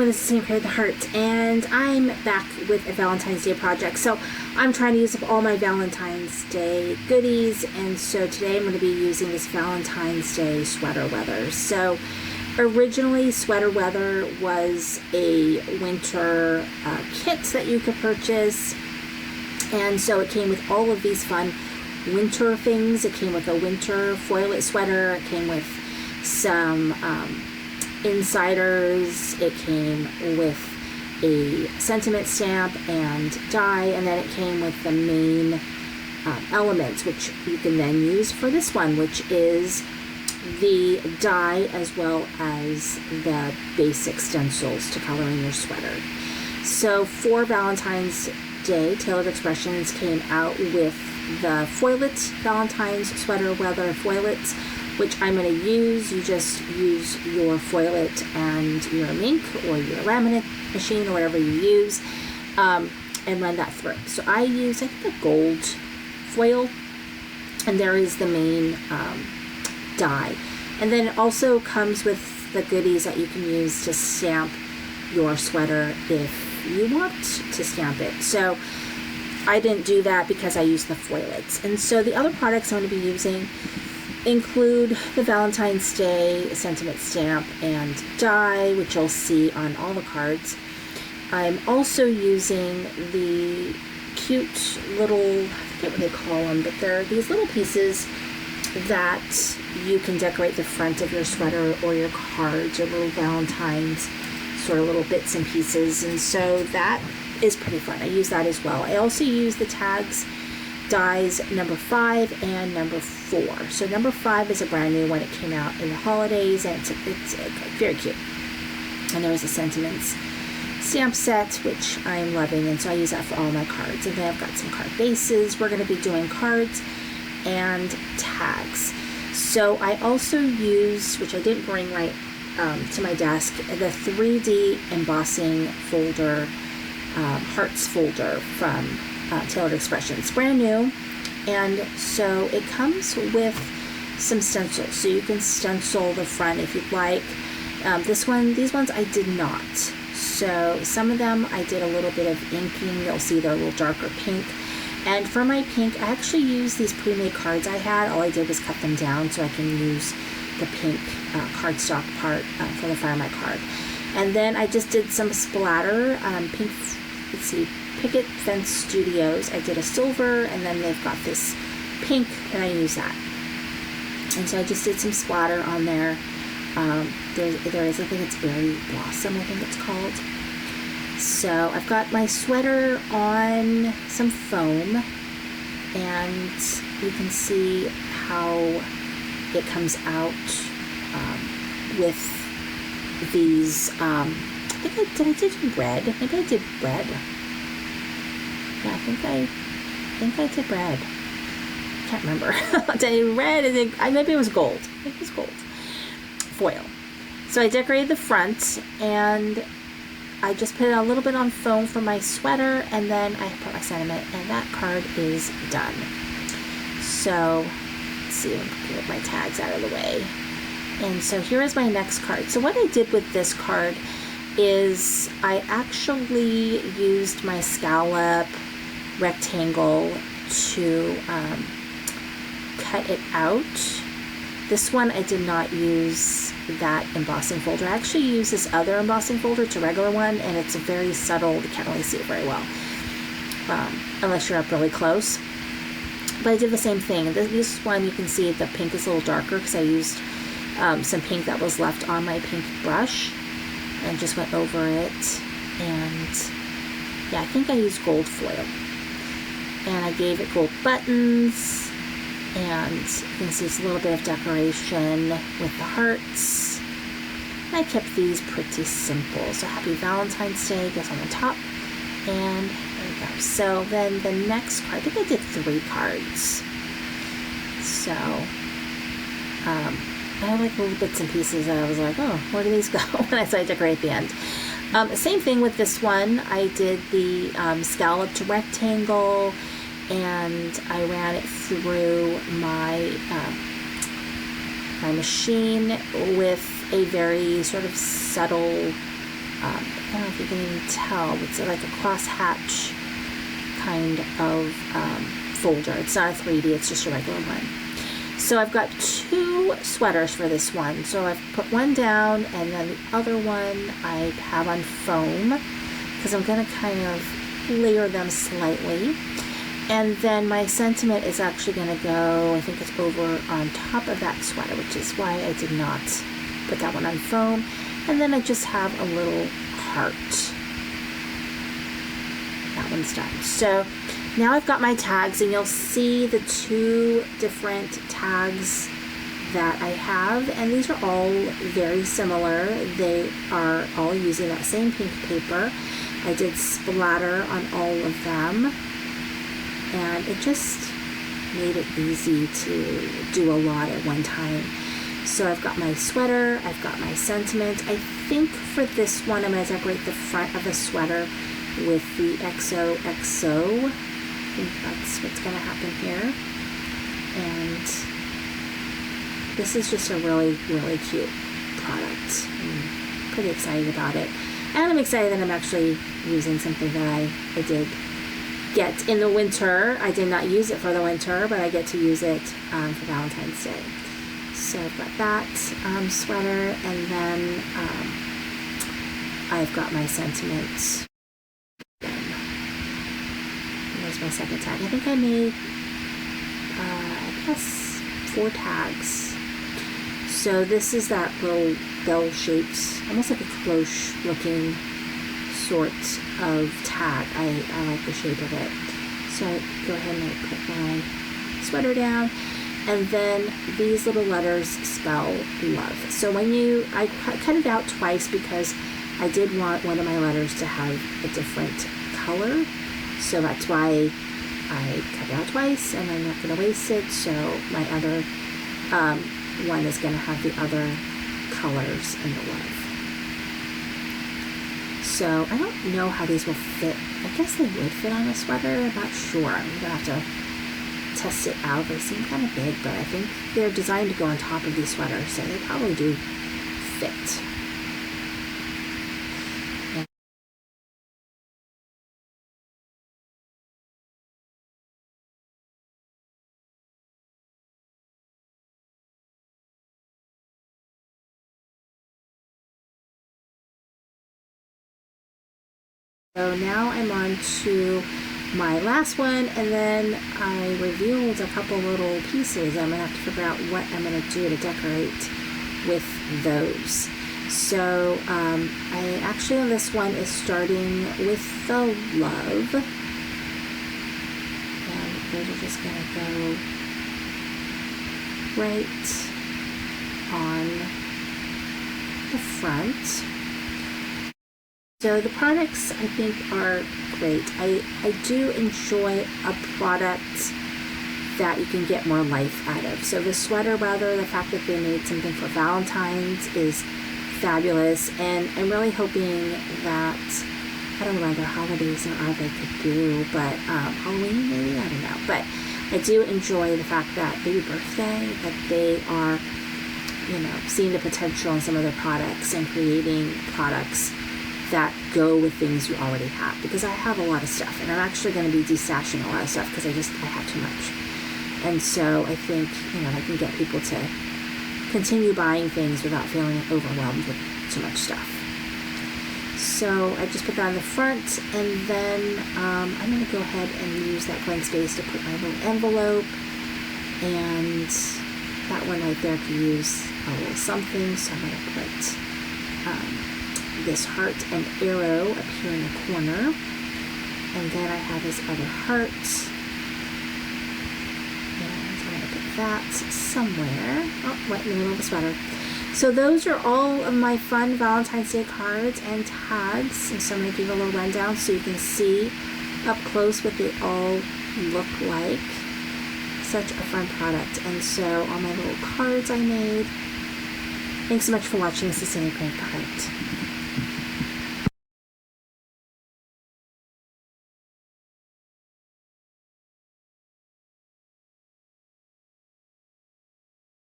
everyone, this is Sam Create the Heart, and I'm back with a Valentine's Day project. So I'm trying to use up all my Valentine's Day goodies, and so today I'm going to be using this Valentine's Day sweater weather. So originally, sweater weather was a winter kit that you could purchase, and so it came with all of these fun winter things. It came with a winter foilet sweater. It came with some insiders. It came with a sentiment stamp and die, and then it came with the main elements, which you can then use for this one, which is the die as well as the basic stencils to color in your sweater. So for Valentine's Day, Tailored Expressions came out with the foilet Valentine's sweater weather foilets, which I'm going to use. You just use your foilet and your ink or your laminate machine or whatever you use, and run that through. So I use, I think, a gold foil, and there is the main die. And then it also comes with the goodies that you can use to stamp your sweater if you want to stamp it. So I didn't do that because I used the foilets. And so the other products I'm going to be using include the Valentine's Day sentiment stamp and die, which you'll see on all the cards. I'm also using the cute little, I forget what they call them, but they're these little pieces that you can decorate the front of your sweater or your cards or little Valentine's sort of little bits and pieces. And so that is pretty fun. I use that as well. I also use the tags dies number 5 and number 4. So number 5 is a brand new one. It came out in the holidays, and it's very cute. And there was a sentiments stamp set, which I'm loving, and so I use that for all my cards. And then I've got some card bases. We're going to be doing cards and tags. So I also use, which I didn't bring right to my desk, the 3D embossing folder, hearts folder from Tailored Expressions, brand new. And so it comes with some stencils, so you can stencil the front if you'd like. These ones I did not. So some of them I did a little bit of inking. You'll see they're a little darker pink. And for my pink, I actually used these pre-made cards I had. All I did was cut them down so I can use the pink cardstock part for the front of my card. And then I just did some splatter, pink, let's see, Picket Fence Studios. I did a silver, and then they've got this pink, and I use that. And so I just did some splatter on there. There is, I think it's Berry Blossom, I think it's called. So I've got my sweater on some foam, and you can see how it comes out with these. I think I did red. Maybe I did red. Yeah, I think I did red. Can't remember. I did red, and then maybe it was gold. I think it was gold foil. So I decorated the front, and I just put a little bit on foam for my sweater, and then I put my sentiment, and that card is done. So let's see, I'm gonna get my tags out of the way. And so here is my next card. So what I did with this card is I actually used my scallop rectangle to cut it out. This one I did not use that embossing folder. I actually use this other embossing folder. It's a regular one, and it's very subtle. You can't really see it very well unless you're up really close. But I did the same thing. This one, you can see the pink is a little darker because I used some pink that was left on my pink brush and just went over it. And yeah, I think I used gold foil. And I gave it gold buttons, and you can see it's a little bit of decoration with the hearts. And I kept these pretty simple. So Happy Valentine's Day goes on the top, and there we go. So then the next card, I think I did 3 cards. So I had like little bits and pieces that I was like, oh, where do these go? And I decided to decorate at the end. Same thing with this one. I did the scalloped rectangle, and I ran it through my my machine with a very sort of subtle I don't know if you can even tell, it's like a crosshatch kind of folder. It's not a 3D, it's just a regular one. So I've got 2 sweaters for this one. So I've put one down, and then the other one I have on foam, because I'm going to kind of layer them slightly. And then my sentiment is actually going to go, I think it's over on top of that sweater, which is why I did not put that one on foam. And then I just have a little heart. That one's done. So now I've got my tags, and you'll see the 2 different tags that I have, and these are all very similar. They are all using that same pink paper. I did splatter on all of them, and it just made it easy to do a lot at one time. So I've got my sweater, I've got my sentiment. I think for this one I'm going to decorate the front of the sweater with the XOXO. I think that's what's going to happen here. And this is just a really, really cute product. I'm pretty excited about it. And I'm excited that I'm actually using something that I did get in the winter. I did not use it for the winter, but I get to use it for Valentine's Day. So I've got that sweater, and then I've got my sentiments. There's my second tag. I think I made, I guess, 4 tags. So this is that little bell-shaped, almost like a cloche looking sort of tag. I like the shape of it. So I go ahead and I put my sweater down, and then these little letters spell love. So when I cut it out twice because I did want one of my letters to have a different color. So that's why I cut it out twice, and I'm not going to waste it. So my other one is going to have the other colors in the love. So I don't know how these will fit. I guess they would fit on a sweater. I'm not sure. I'm going to have to test it out. They seem kind of big, but I think they're designed to go on top of these sweaters, so they probably do fit. So now I'm on to my last one, and then I revealed a couple little pieces. I'm going to have to figure out what I'm going to do to decorate with those. So I actually on this one is starting with the love. And those are just going to go right on the front. So the products, I think, are great. I do enjoy a product that you can get more life out of. So the sweater, rather, the fact that they made something for Valentine's is fabulous. And I'm really hoping that, I don't know whether holidays or they could do, but Halloween maybe, I don't know. But I do enjoy the fact that maybe birthday, that they are, seeing the potential in some of their products and creating products that go with things you already have, because I have a lot of stuff, and I'm actually going to be destashing a lot of stuff because I have too much. And so I think I can get people to continue buying things without feeling overwhelmed with too much stuff. So I just put that on the front, and then I'm going to go ahead and use that blank space to put my little envelope, and that one right there could use a little something. So I'm going to put this heart and arrow up here in the corner, and then I have this other heart, and I'm going to put that somewhere, right in the middle of the sweater. So those are all of my fun Valentine's Day cards and tags, and so I'm going to give a little rundown so you can see up close what they all look like. Such a fun product. And so all my little cards I made. Thanks so much for watching. This is Sandy Crank Card.